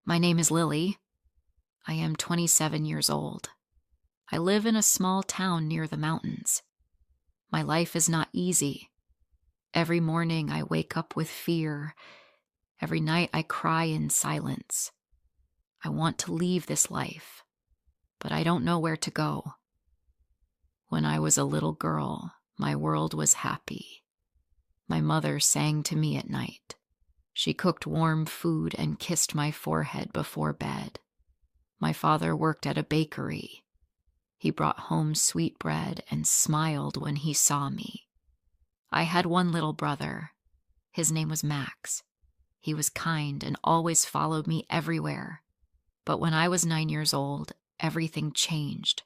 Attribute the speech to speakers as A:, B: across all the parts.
A: My name is Lily. I am 27 years old. I live in a small town near the mountains. My life is not easy. Every morning I wake up with fear. Every night I cry in silence. I want to leave this life, but I don't know where to go. When I was a little girl, my world was happy. My mother sang to me at night. She cooked warm food and kissed my forehead before bed. My father worked at a bakery. He brought home sweet bread and smiled when he saw me. I had one little brother. His name was Max. He was kind and always followed me everywhere. But when I was 9 years old, everything changed.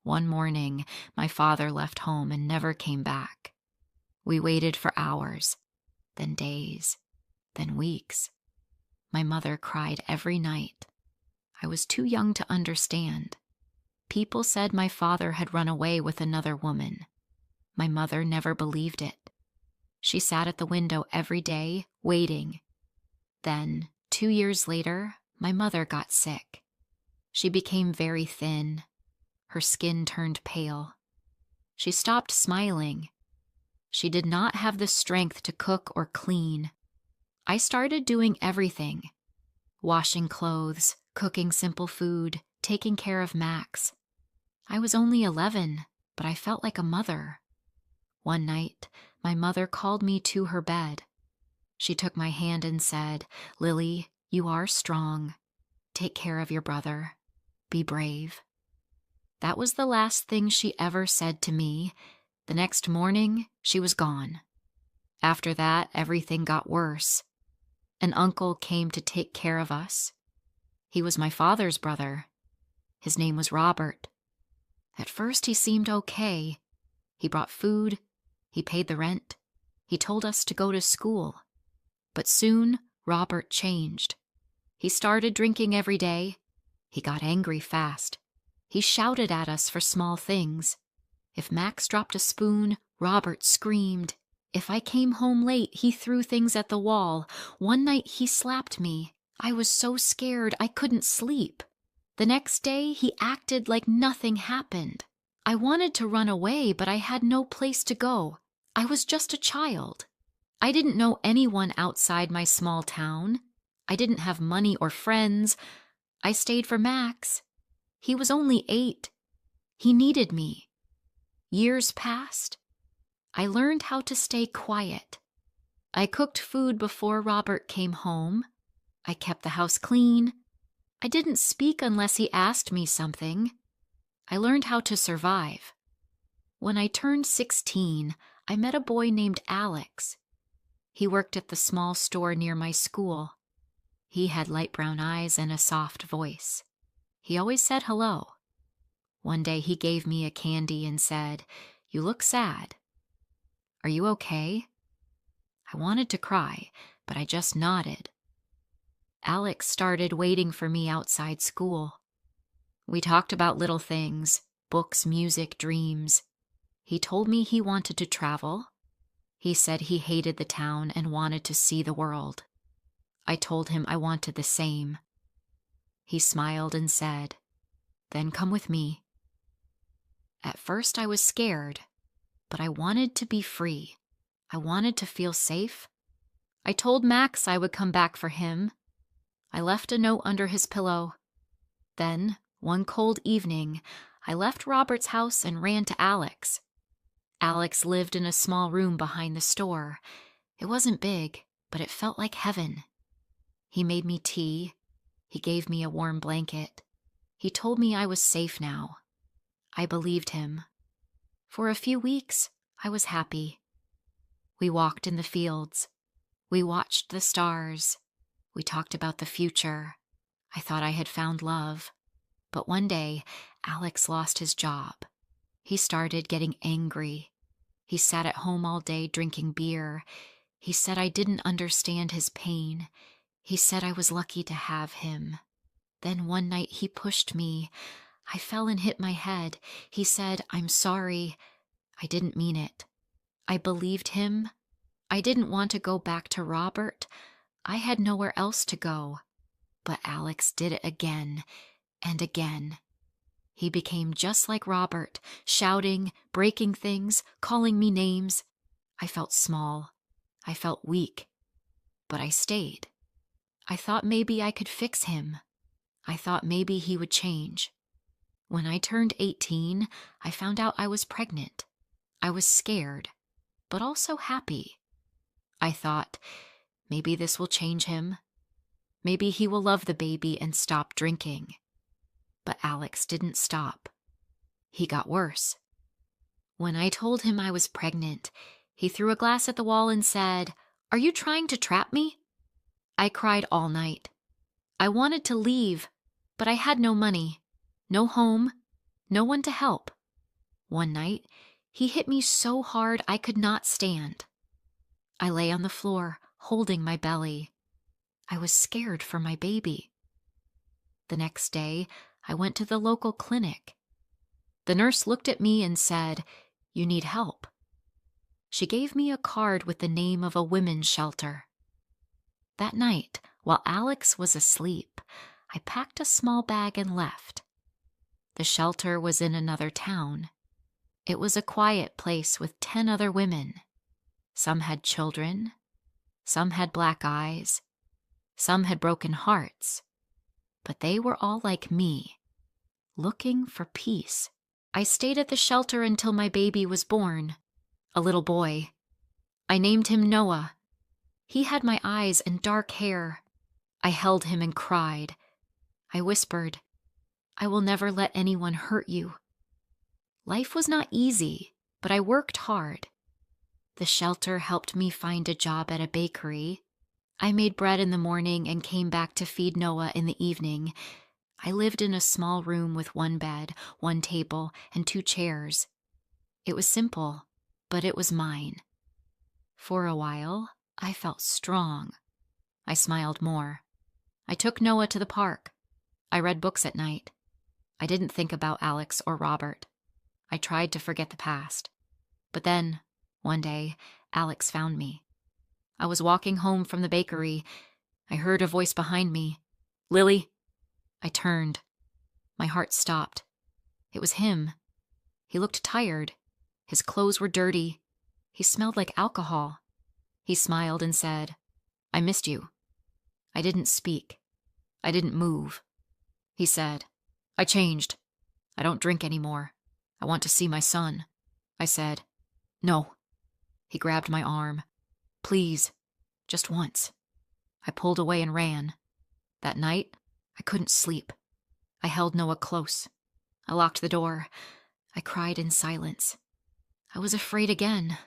A: One morning, my father left home and never came back. We waited for hours, then days, then weeks. My mother cried every night. I was too young to understand. People said my father had run away with another woman. My mother never believed it. She sat at the window every day, waiting. Then, 2 years later, my mother got sick. She became very thin. Her skin turned pale. She stopped smiling. She did not have the strength to cook or clean. I started doing everything: washing clothes, cooking simple food, taking care of Max. I was only 11, but I felt like a mother. One night, my mother called me to her bed. She took my hand and said, "Lily, you are strong. Take care of your brother. Be brave." That was the last thing she ever said to me. The next morning, she was gone. After that, everything got worse. An uncle came to take care of us. He was my father's brother. His name was Robert. At first, he seemed okay. He brought food. He paid the rent. He told us to go to school. But soon, Robert changed. He started drinking every day. He got angry fast. He shouted at us for small things. If Max dropped a spoon, Robert screamed. If I came home late, he threw things at the wall. One night he slapped me. I was so scared I couldn't sleep. The next day he acted like nothing happened. I wanted to run away, but I had no place to go. I was just a child. I didn't know anyone outside my small town. I didn't have money or friends. I stayed for Max. He was only 8. He needed me. Years passed. I learned how to stay quiet. I cooked food before Robert came home. I kept the house clean. I didn't speak unless he asked me something. I learned how to survive. When I turned 16, I met a boy named Alex. He worked at the small store near my school. He had light brown eyes and a soft voice. He always said hello. One day he gave me a candy and said, "You look sad. Are you okay?" I wanted to cry, but I just nodded. Alex started waiting for me outside school. We talked about little things: books, music, dreams. He told me he wanted to travel. He said he hated the town and wanted to see the world. I told him I wanted the same. He smiled and said, "Then come with me." At first I was scared, but I wanted to be free. I wanted to feel safe. I told Max I would come back for him. I left a note under his pillow. Then, one cold evening, I left Robert's house and ran to Alex. Alex lived in a small room behind the store. It wasn't big, but it felt like heaven. He made me tea. He gave me a warm blanket. He told me I was safe now. I believed him. For a few weeks, I was happy. We walked in the fields. We watched the stars. We talked about the future. I thought I had found love. But one day, Alex lost his job. He started getting angry. He sat at home all day drinking beer. He said I didn't understand his pain. He said I was lucky to have him. Then one night he pushed me. I fell and hit my head. He said, "I'm sorry." I didn't mean it. I believed him. I didn't want to go back to Robert. I had nowhere else to go. But Alex did it again and again. He became just like Robert, shouting, breaking things, calling me names. I felt small. I felt weak. But I stayed. I thought maybe I could fix him. I thought maybe he would change. When I turned 18, I found out I was pregnant. I was scared, but also happy. I thought, maybe this will change him. Maybe he will love the baby and stop drinking. But Alex didn't stop. He got worse. When I told him I was pregnant, he threw a glass at the wall and said, "Are you trying to trap me?" I cried all night. I wanted to leave, but I had no money, no home, no one to help. One night, he hit me so hard I could not stand. I lay on the floor, holding my belly. I was scared for my baby. The next day, I went to the local clinic. The nurse looked at me and said, "You need help." She gave me a card with the name of a women's shelter. That night, while Alex was asleep, I packed a small bag and left. The shelter was in another town. It was a quiet place with 10 other women. Some had children. Some had black eyes. Some had broken hearts. But they were all like me, looking for peace. I stayed at the shelter until my baby was born, a little boy. I named him Noah. He had my eyes and dark hair. I held him and cried. I whispered, "I will never let anyone hurt you." Life was not easy, but I worked hard. The shelter helped me find a job at a bakery. I made bread in the morning and came back to feed Noah in the evening. I lived in a small room with one bed, one table, and 2 chairs. It was simple, but it was mine. For a while, I felt strong. I smiled more. I took Noah to the park. I read books at night. I didn't think about Alex or Robert. I tried to forget the past. But then, one day, Alex found me. I was walking home from the bakery. I heard a voice behind me. "Lily?" I turned. My heart stopped. It was him. He looked tired. His clothes were dirty. He smelled like alcohol. He smiled and said, "I missed you." I didn't speak. I didn't move. He said, "I changed. I don't drink anymore. I want to see my son." I said, "No." He grabbed my arm. "Please, just once." I pulled away and ran. That night, I couldn't sleep. I held Noah close. I locked the door. I cried in silence. I was afraid again.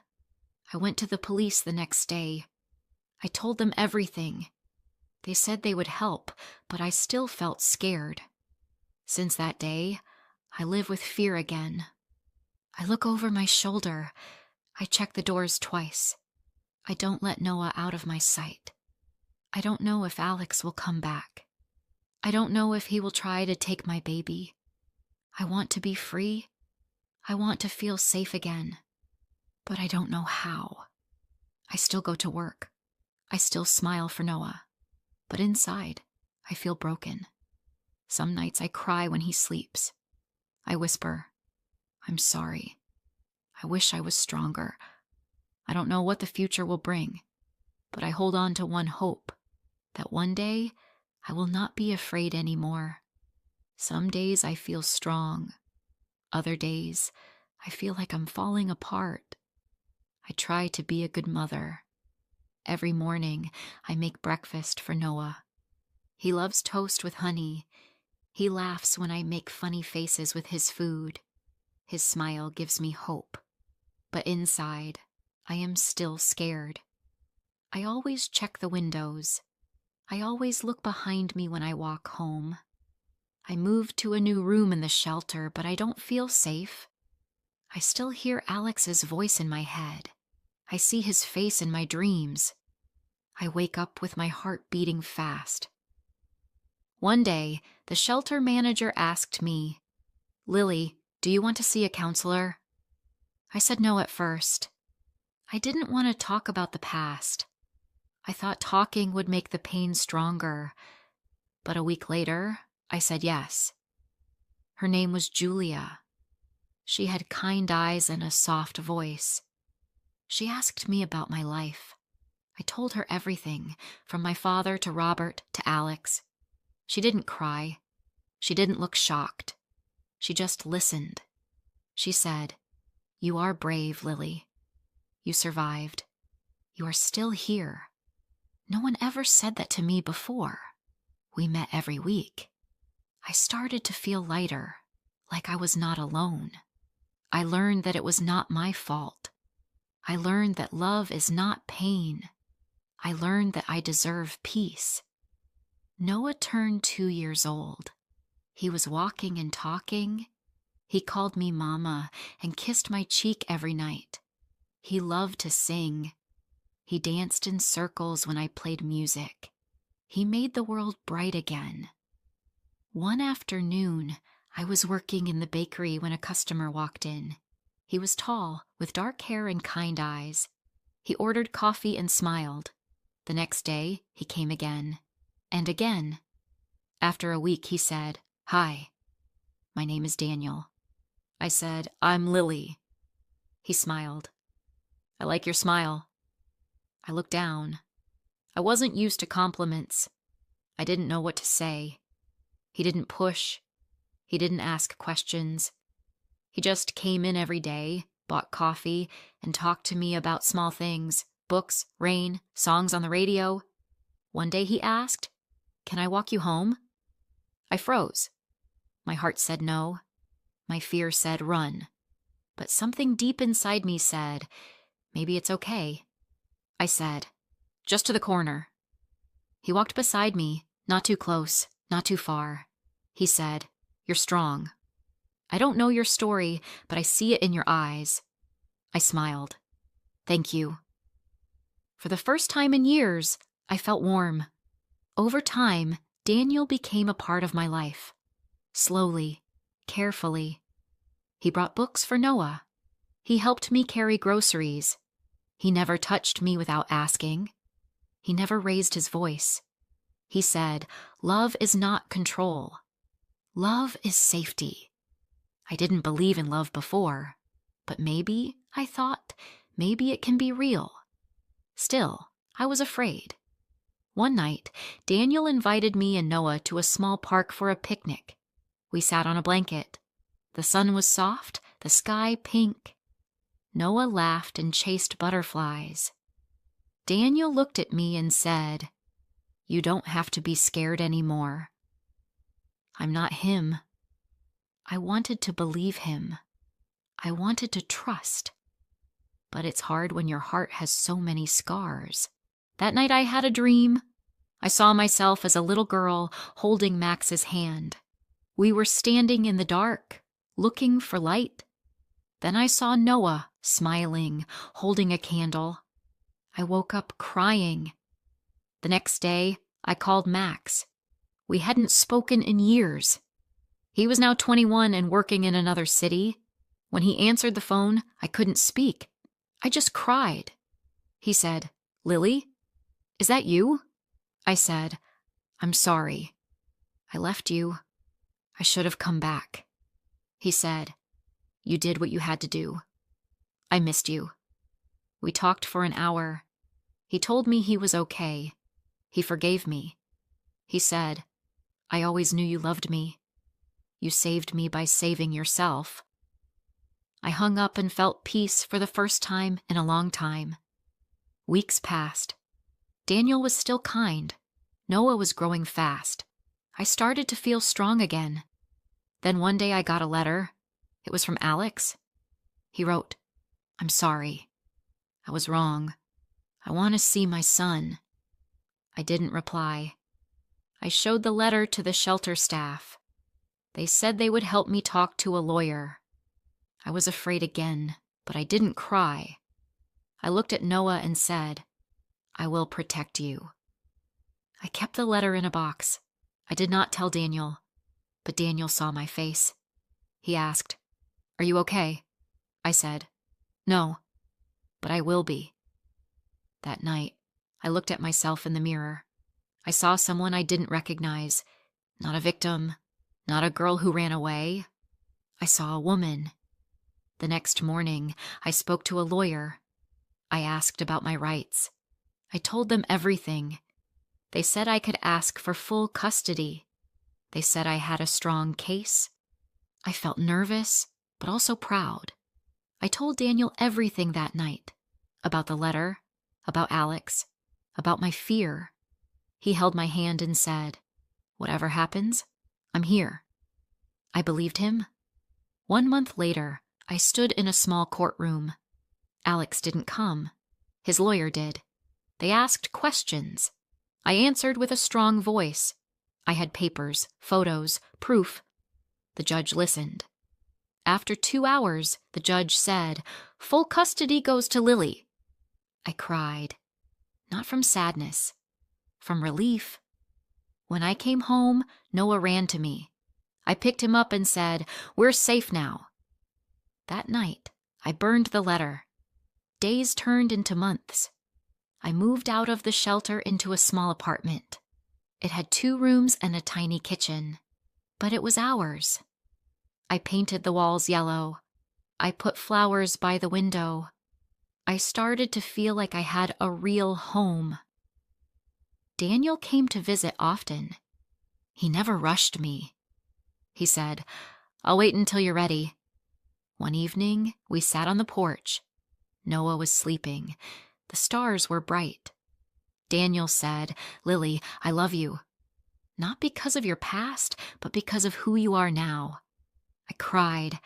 A: I went to the police the next day. I told them everything. They said they would help, but I still felt scared. Since that day, I live with fear again. I look over my shoulder. I check the doors twice. I don't let Noah out of my sight. I don't know if Alex will come back. I don't know if he will try to take my baby. I want to be free. I want to feel safe again. But I don't know how. I still go to work. I still smile for Noah. But inside, I feel broken. Some nights I cry when he sleeps. I whisper, "I'm sorry. I wish I was stronger." I don't know what the future will bring, but I hold on to one hope, that one day I will not be afraid anymore. Some days I feel strong. Other days, I feel like I'm falling apart. I try to be a good mother. Every morning, I make breakfast for Noah. He loves toast with honey. He laughs when I make funny faces with his food. His smile gives me hope. But inside, I am still scared. I always check the windows. I always look behind me when I walk home. I moved to a new room in the shelter, but I don't feel safe. I still hear Alex's voice in my head. I see his face in my dreams. I wake up with my heart beating fast. One day, the shelter manager asked me, "Lily, do you want to see a counselor?" I said no at first. I didn't want to talk about the past. I thought talking would make the pain stronger. but a week later, I said yes. Her name was Julia. She had kind eyes and a soft voice. She asked me about my life. I told her everything, from my father to Robert to Alex. She didn't cry. She didn't look shocked. She just listened. She said, "You are brave, Lily. You survived. You are still here. No one ever said that to me before. We met every week." I started to feel lighter, like I was not alone. I learned that it was not my fault. I learned that love is not pain. I learned that I deserve peace. Noah turned 2 years old. He was walking and talking. He called me Mama and kissed my cheek every night. He loved to sing. He danced in circles when I played music. He made the world bright again. One afternoon, I was working in the bakery when a customer walked in. He was tall, with dark hair and kind eyes. He ordered coffee and smiled. The next day, he came again. And again. After a week, he said, "Hi, my name is Daniel." I said, "I'm Lily." He smiled. "I like your smile." I looked down. I wasn't used to compliments. I didn't know what to say. He didn't push. He didn't ask questions. He just came in every day, bought coffee, and talked to me about small things, books, rain, songs on the radio. One day he asked, "Can I walk you home?" I froze. My heart said no. My fear said run. But something deep inside me said, maybe it's okay. I said, "Just to the corner." He walked beside me, not too close, not too far. He said, "You're strong. I don't know your story, but I see it in your eyes." I smiled. "Thank you." For the first time in years, I felt warm. Over time, Daniel became a part of my life. Slowly, carefully. He brought books for Noah. He helped me carry groceries. He never touched me without asking. He never raised his voice. He said, "Love is not control. Love is safety." I didn't believe in love before, but maybe, I thought, maybe it can be real. Still, I was afraid. One night, Daniel invited me and Noah to a small park for a picnic. We sat on a blanket. The sun was soft, the sky pink. Noah laughed and chased butterflies. Daniel looked at me and said, "You don't have to be scared anymore." I'm not him. I wanted to believe him. I wanted to trust. But it's hard when your heart has so many scars. That night I had a dream. I saw myself as a little girl holding Max's hand. We were standing in the dark, looking for light. Then I saw Noah smiling, holding a candle. I woke up crying. The next day, I called Max. We hadn't spoken in years. He was now 21 and working in another city. When he answered the phone, I couldn't speak. I just cried. He said, "Lily, is that you?" I said, "I'm sorry. I left you. I should have come back." He said, "You did what you had to do. I missed you." We talked for an hour. He told me he was okay. He forgave me. He said, "I always knew you loved me. You saved me by saving yourself." I hung up and felt peace for the first time in a long time. Weeks passed. Daniel was still kind. Noah was growing fast. I started to feel strong again. Then one day I got a letter. It was from Alex. He wrote, "I'm sorry. I was wrong. I want to see my son." I didn't reply. I showed the letter to the shelter staff. They said they would help me talk to a lawyer. I was afraid again, but I didn't cry. I looked at Noah and said, "I will protect you." I kept the letter in a box. I did not tell Daniel, but Daniel saw my face. He asked, "Are you okay?" I said, "No, but I will be." That night, I looked at myself in the mirror. I saw someone I didn't recognize. Not a victim, not a girl who ran away. I saw a woman. The next morning, I spoke to a lawyer. I asked about my rights. I told them everything. They said I could ask for full custody. They said I had a strong case. I felt nervous, but also proud. I told Daniel everything that night. About the letter, about Alex, about my fear. He held my hand and said, "Whatever happens, I'm here." I believed him. 1 month later, I stood in a small courtroom. Alex didn't come. His lawyer did. They asked questions. I answered with a strong voice. I had papers, photos, proof. The judge listened. After 2 hours, the judge said, "Full custody goes to Lily." I cried. Not from sadness, from relief. When I came home, Noah ran to me. I picked him up and said, "We're safe now." That night, I burned the letter. Days turned into months. I moved out of the shelter into a small apartment. It had 2 rooms and a tiny kitchen, but it was ours. I painted the walls yellow. I put flowers by the window. I started to feel like I had a real home. Daniel came to visit often. He never rushed me. He said, "I'll wait until you're ready." One evening, we sat on the porch. Noah was sleeping. The stars were bright. Daniel said, "Lily, I love you. Not because of your past, but because of who you are now." I cried,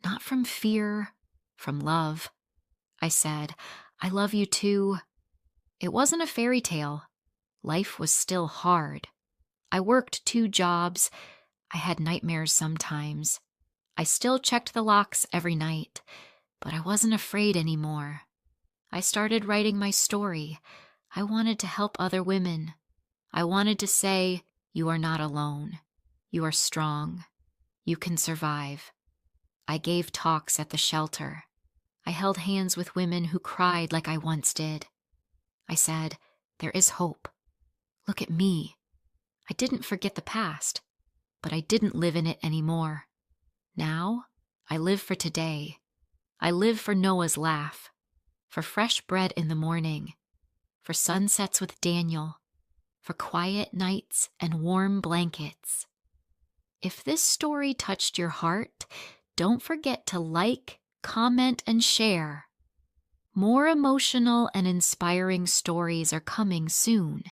A: not from fear, from love. I said, "I love you too." It wasn't a fairy tale. Life was still hard. I worked 2 jobs. I had nightmares sometimes. I still checked the locks every night, but I wasn't afraid anymore. I started writing my story. I wanted to help other women. I wanted to say, "You are not alone. You are strong. You can survive." I gave talks at the shelter. I held hands with women who cried like I once did. I said, "There is hope. Look at me." I didn't forget the past, but I didn't live in it anymore. Now, I live for today. I live for Noah's laugh, for fresh bread in the morning, for sunsets with Daniel, for quiet nights and warm blankets. If this story touched your heart, don't forget to like, comment, and share. More emotional and inspiring stories are coming soon.